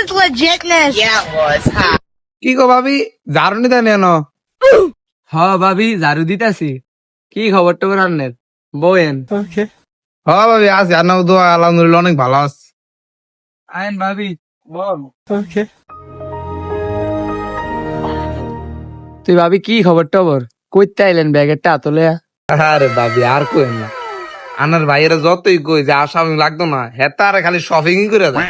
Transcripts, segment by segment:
was legitness. Yeah, it was. Huh? কি গো ভাবি ঝাড়ু নিতে নেন? হ ভাবি ঝাড়ু দিতাছি। কি খবর টবর আন্নের বউয়েন? হ্যাঁ ভাবি আছি, আপনার দোয়া আলহামদুলিল্লাহ অনেক ভালো আছে। আইন ভাবি বল। তুই ভাবি কি খবর টবর কইতে আইলেন ব্যাগেরটা তোলে? আরে ভাবি আর কইেন না, আনার ভাইয়েরা যতই কই যে আর শপিং লাগতো না, হেতারে খালি শপিং করে দেয়।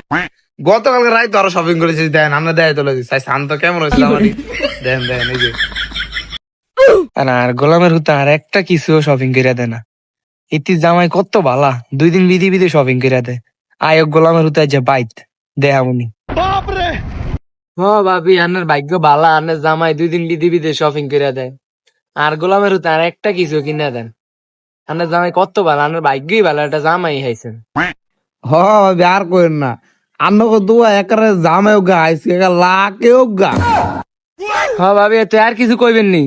গতকালকে রাইতে আরো শপিং করেছি, দেন আমরা দেয় তোলে দিচ্ছি। শান্ত কেমন হয়েছিল আমার, দেন দেন এই যে। আর গোলামের হুতা আর একটা কিছু শপিং করে দেয় না। ইতি জামাই কত বালা, 2 দিন বিধি বিধি শপিং করে দেয়। আয়ক গোলামের হুতা যে বাইত দেহামনি। হ ভাবি আন্নার ভাগ্য বালা, আন্নার জামাই 2 দিন বিধি বিধি শপিং করে দেয়। আর গোলামের হুতা আর একটা কিছু কিনা দেন। আন্নার জামাই কত বালা, আন্নার ভাগ্যই বালা, একটা জামাই হাইছেন। ভাবি আর কইেন না, আন্নকে দোয়া একারে জামেও গা আইসকে লাকেও গা। হ ভাবি তুই আর কিছু কইবেন নি,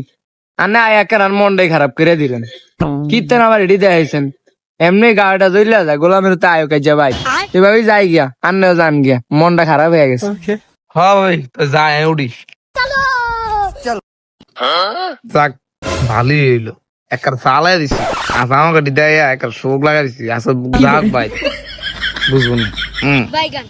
আন্না আয়াকের আর মনটাই খারাপ করে দিলেন। কীর্তন আবার রেডি দেখাইছেন, এমনি গাড়িটা জ্বলিয়া যায় গোলামের হুতা আয়ক যা ভাই। তুই ভাবি যাই গিয়া, আন্নাও যান গিয়া, মনটা খারাপ হয়ে গেছে। ভাই তো যায় উড়ি যাক, ভালোই হইলো। একার চালাই দিছি, আচ্ছা আমাকে দেয় একার শোক লাগাই দিছি। আচ্ছা যাক ভাই, বুঝবো না। Bye, gun.